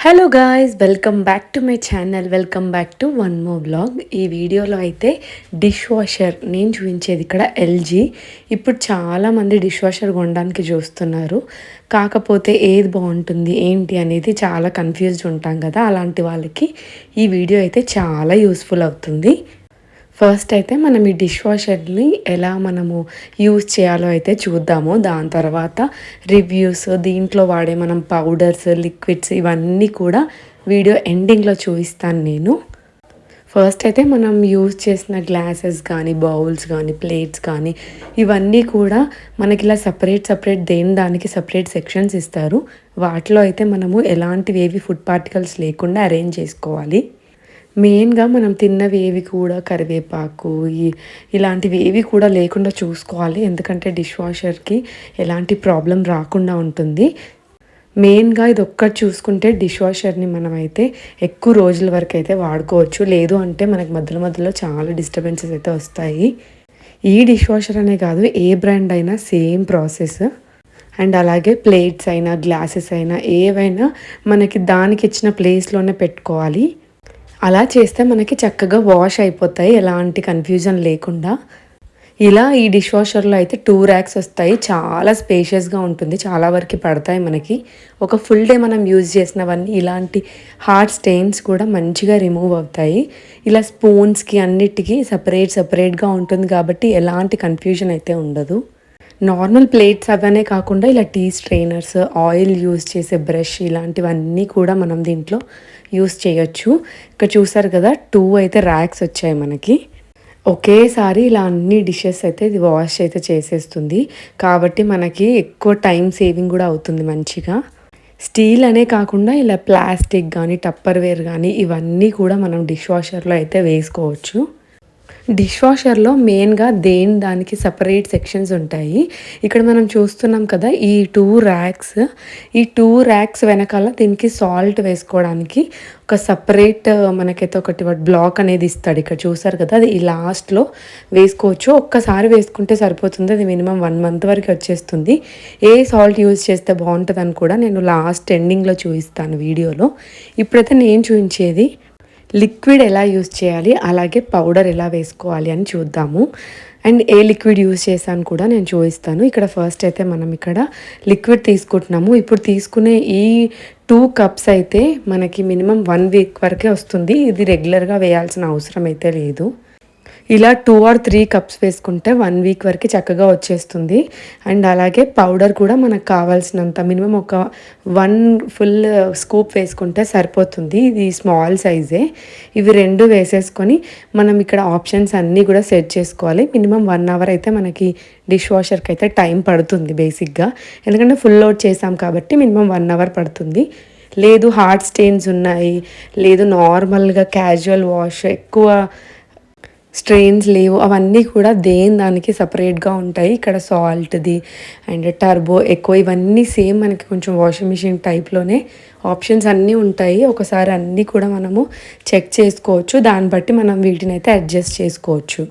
Hello guys, welcome back to my channel. Welcome back to one more blog. ఈ వీడియోలో అయితే dish washer నేను చూపించేది ఇక్కడ ఎల్జీ. ఇప్పుడు చాలామంది డిష్ వాషర్ కొనడానికి చూస్తున్నారు. కాకపోతే ఏది బాగుంటుంది ఏంటి అనేది చాలా కన్ఫ్యూజ్డ్ ఉంటాం కదా. అలాంటి వాళ్ళకి ఈ వీడియో అయితే చాలా యూస్ఫుల్ అవుతుంది. ఫస్ట్ అయితే మనం ఈ డిష్ వాషర్ని ఎలా మనము యూజ్ చేయాలో అయితే చూద్దాము. దాని తర్వాత రివ్యూస్, దీంట్లో వాడే మనం పౌడర్స్, లిక్విడ్స్ ఇవన్నీ కూడా వీడియో ఎండింగ్లో చూపిస్తాను నేను. ఫస్ట్ అయితే మనం యూజ్ చేసిన గ్లాసెస్ కానీ, బౌల్స్ కానీ, ప్లేట్స్ కానీ ఇవన్నీ కూడా మనకి ఇలా సపరేట్ దానికి సపరేట్ సెక్షన్స్ ఇస్తారు. వాటిలో అయితే మనము ఎలాంటివి ఏవి ఫుడ్ పార్టికల్స్ లేకుండా అరేంజ్ చేసుకోవాలి. మెయిన్గా మనం తిన్నవి ఏవి కూడా కరివేపాకు ఇలాంటివి ఏవి కూడా లేకుండా చూసుకోవాలి. ఎందుకంటే డిష్ వాషర్కి ఎలాంటి ప్రాబ్లం రాకుండా ఉంటుంది. మెయిన్గా ఇది ఒక్కటి చూసుకుంటే డిష్ వాషర్ని మనమైతే ఎక్కువ రోజుల వరకు అయితే వాడుకోవచ్చు. లేదు అంటే మనకి మధ్యలో చాలా డిస్టర్బెన్సెస్ అయితే వస్తాయి. ఈ డిష్ వాషర్ అనే కాదు, ఏ బ్రాండ్ అయినా సేమ్ ప్రాసెస్. అండ్ అలాగే ప్లేట్స్ అయినా, గ్లాసెస్ అయినా ఏవైనా మనకి దానికి ఇచ్చిన ప్లేస్లోనే పెట్టుకోవాలి. అలా చేస్తే మనకి చక్కగా వాష్ అయిపోతాయి, ఎలాంటి కన్ఫ్యూజన్ లేకుండా. ఇలా ఈ డిష్ వాషర్లో అయితే 2 ర్యాక్స్ వస్తాయి. చాలా స్పేషియస్గా ఉంటుంది, చాలా వరకు పడతాయి మనకి. ఒక ఫుల్ డే మనం యూజ్ చేసినవన్నీ ఇలాంటి హార్డ్ స్టెయిన్స్ కూడా మంచిగా రిమూవ్ అవుతాయి. ఇలా స్పూన్స్కి అన్నిటికీ సపరేట్గా ఉంటుంది కాబట్టి ఎలాంటి కన్ఫ్యూజన్ అయితే ఉండదు. నార్మల్ ప్లేట్స్ అవనే కాకుండా ఇలా టీ స్ట్రెయినర్స్, ఆయిల్ యూజ్ చేసే బ్రష్ ఇలాంటివన్నీ కూడా మనం దీంట్లో యూజ్ చేయొచ్చు. ఇక్కడ చూసారు కదా, 2 అయితే ర్యాక్స్ వచ్చాయి మనకి. ఒకేసారి ఇలా అన్ని డిషెస్ అయితే ఇది వాష్ అయితే చేసేస్తుంది కాబట్టి మనకి ఎక్కువ టైం సేవింగ్ కూడా అవుతుంది మంచిగా. స్టీల్ అనే కాకుండా ఇలా ప్లాస్టిక్ కానీ, టప్పర్వేర్ కానీ ఇవన్నీ కూడా మనం డిష్ వాషర్లో అయితే వేసుకోవచ్చు. డిష్ వాషర్లో మెయిన్గా దానికి సపరేట్ సెక్షన్స్ ఉంటాయి. ఇక్కడ మనం చూస్తున్నాం కదా, ఈ 2 ర్యాక్స్ వెనకాల దీనికి సాల్ట్ వేసుకోవడానికి ఒక సపరేట్ మనకైతే ఒకటి బ్లాక్ అనేది ఇస్తాడు. ఇక్కడ చూసారు కదా, అది ఈ లాస్ట్లో వేసుకోవచ్చు. ఒక్కసారి వేసుకుంటే సరిపోతుంది, అది మినిమం 1 మంత్ వరకు వచ్చేస్తుంది. ఏ సాల్ట్ యూజ్ చేస్తే బాగుంటుందని కూడా నేను లాస్ట్ ఎండింగ్లో చూపిస్తాను వీడియోలో. ఇప్పుడైతే నేను చూపించేది లిక్విడ్ ఎలా యూజ్ చేయాలి, అలాగే పౌడర్ ఎలా వేసుకోవాలి అని చూద్దాము. అండ్ ఏ లిక్విడ్ యూజ్ చేశాను కూడా నేను చూపిస్తాను. ఇక్కడ ఫస్ట్ అయితే మనం ఇక్కడ లిక్విడ్ తీసుకుంటున్నాము. ఇప్పుడు తీసుకునే ఈ 2 కప్స్ అయితే మనకి మినిమం 1 వీక్ వరకే వస్తుంది. ఇది రెగ్యులర్గా వేయాల్సిన అవసరం అయితే లేదు. ఇలా 2 or 3 కప్స్ వేసుకుంటే 1 వీక్ వరకు చక్కగా వచ్చేస్తుంది. అండ్ అలాగే పౌడర్ కూడా మనకు కావాల్సినంత మినిమం ఒక 1 ఫుల్ స్కూప్ వేసుకుంటే సరిపోతుంది. ఇది స్మాల్ సైజే. ఇవి 2 వేసేసుకొని మనం ఇక్కడ ఆప్షన్స్ అన్నీ కూడా సెట్ చేసుకోవాలి. మినిమం 1 అవర్ అయితే మనకి డిష్ వాషర్కి అయితే టైం పడుతుంది బేసిక్గా. ఎందుకంటే ఫుల్ లోడ్ చేసాం కాబట్టి మినిమం 1 అవర్ పడుతుంది. లేదు హార్డ్ స్టెయిన్స్ ఉన్నాయి, లేదు నార్మల్గా క్యాజువల్ వాష్, ఎక్కువ స్ట్రెయిన్స్ లేవు, అవన్నీ కూడా దానికి సపరేట్గా ఉంటాయి. ఇక్కడ సాల్ట్ది అండ్ టర్బో ఎక్కువ ఇవన్నీ సేమ్ మనకి కొంచెం వాషింగ్ మిషన్ టైప్లోనే ఆప్షన్స్ అన్నీ ఉంటాయి. ఒకసారి అన్నీ కూడా మనము చెక్ చేసుకోవచ్చు. దాన్ని బట్టి మనం వీటిని అయితే అడ్జస్ట్ చేసుకోవచ్చు.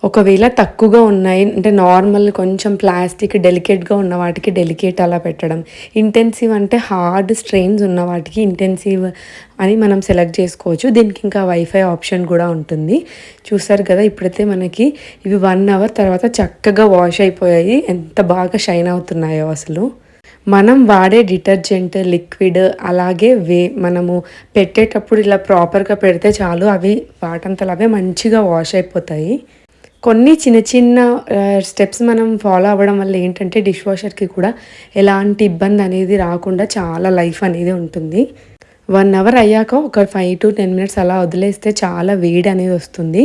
ఒకవేళ తక్కువగా ఉన్నాయి అంటే నార్మల్ కొంచెం ప్లాస్టిక్ డెలికేట్గా ఉన్న వాటికి డెలికేట్ అలా పెట్టడం, ఇంటెన్సివ్ అంటే హార్డ్ స్ట్రెయిన్స్ ఉన్న వాటికి ఇంటెన్సివ్ అని మనం సెలెక్ట్ చేసుకోవచ్చు. దీనికి ఇంకా వైఫై ఆప్షన్ కూడా ఉంటుంది. చూసారు కదా, ఇప్పుడైతే మనకి ఇవి 1 అవర్ తర్వాత చక్కగా వాష్ అయిపోయాయి. ఎంత బాగా షైన్ అవుతున్నాయో అసలు. మనం వాడే డిటర్జెంట్, లిక్విడ్ అలాగే మనము పెట్టేటప్పుడు ఇలా ప్రాపర్గా పెడితే చాలు, అవి వాటంతలో అవే మంచిగా వాష్ అయిపోతాయి. కొన్ని చిన్న స్టెప్స్ మనం ఫాలో అవ్వడం వల్ల ఏంటంటే డిష్ వాషర్కి కూడా ఎలాంటి ఇబ్బంది అనేది రాకుండా చాలా లైఫ్ అనేది ఉంటుంది. 1 అవర్ అయ్యాక ఒక 5 to 10 minutes అలా వదిలేస్తే చాలా వేడి అనేది వస్తుంది.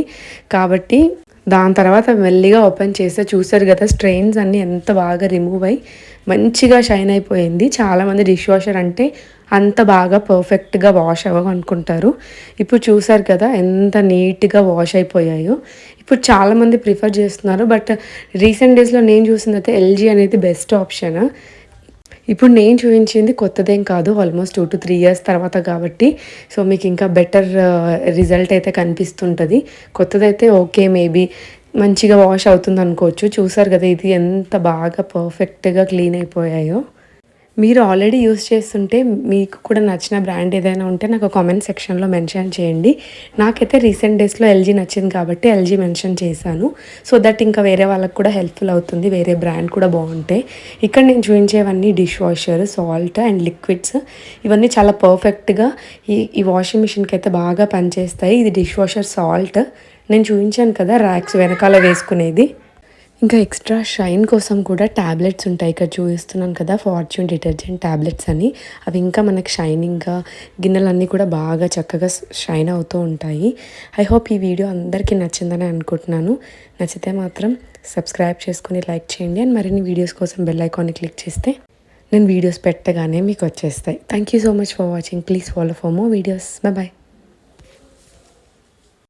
కాబట్టి దాని తర్వాత మెల్లిగా ఓపెన్ చేస్తే చూసారు కదా, స్ట్రెయిన్స్ అన్నీ ఎంత బాగా రిమూవ్ అయ్యి మంచిగా షైన్ అయిపోయింది. చాలామంది డిష్ వాషర్ అంటే అంత బాగా పర్ఫెక్ట్గా వాష్ అవ్వనుకుంటారు. ఇప్పుడు చూసారు కదా ఎంత నీట్గా వాష్ అయిపోయాయో. ఇప్పుడు చాలామంది ప్రిఫర్ చేస్తున్నారు, బట్ రీసెంట్ డేస్లో నేను చూసింది అయితే ఎల్జీ అనేది బెస్ట్ ఆప్షన్. ఇప్పుడు నేను చూపించింది కొత్తదేం కాదు, ఆల్మోస్ట్ 2 to 3 years తర్వాత కాబట్టి సో మీకు ఇంకా బెటర్ రిజల్ట్ అయితే కనిపిస్తుంటుంది. కొత్తదైతే ఓకే, మేబీ మంచిగా వాష్ అవుతుంది అనుకోవచ్చు. చూసారు కదా, ఇది ఎంత బాగా పర్ఫెక్ట్గా క్లీన్ అయిపోయాయో. మీరు ఆల్రెడీ యూస్ చేస్తుంటే మీకు కూడా నచ్చిన బ్రాండ్ ఏదైనా ఉంటే నాకు కామెంట్ సెక్షన్లో మెన్షన్ చేయండి. నాకైతే రీసెంట్ డేస్లో ఎల్జీ నచ్చింది కాబట్టి ఎల్జీ మెన్షన్ చేశాను. సో దట్ ఇంకా వేరే వాళ్ళకి కూడా హెల్ప్ఫుల్ అవుతుంది, వేరే బ్రాండ్ కూడా బాగుంటాయి. ఇక్కడ నేను చూపించేవన్నీ dish washer, salt and liquids. ఇవన్నీ చాలా పర్ఫెక్ట్గా ఈ వాషింగ్ మిషన్కి అయితే బాగా పనిచేస్తాయి. ఇది డిష్ వాషర్ సాల్ట్ నేను చూపించాను కదా ర్యాక్స్ వెనకాల వేసుకునేది. ఇంకా ఎక్స్ట్రా షైన్ కోసం కూడా ట్యాబ్లెట్స్ ఉంటాయి. ఇక్కడ చూపిస్తున్నాను కదా ఫార్చ్యూన్ డిటర్జెంట్ ట్యాబ్లెట్స్ అని. అవి ఇంకా మనకి షైనింగ్గా గిన్నెలన్నీ కూడా బాగా చక్కగా షైన్ అవుతూ ఉంటాయి. ఐ హోప్ ఈ వీడియో అందరికీ నచ్చిందని అనుకుంటున్నాను. నచ్చితే మాత్రం సబ్స్క్రైబ్ చేసుకుని లైక్ చేయండి. అండ్ మరిన్ని వీడియోస్ కోసం బెల్ ఐకాన్ని క్లిక్ చేస్తే నేను వీడియోస్ పెట్టగానే మీకు వచ్చేస్తాయి. Thank you so much for watching. Please follow for more videos. Bye.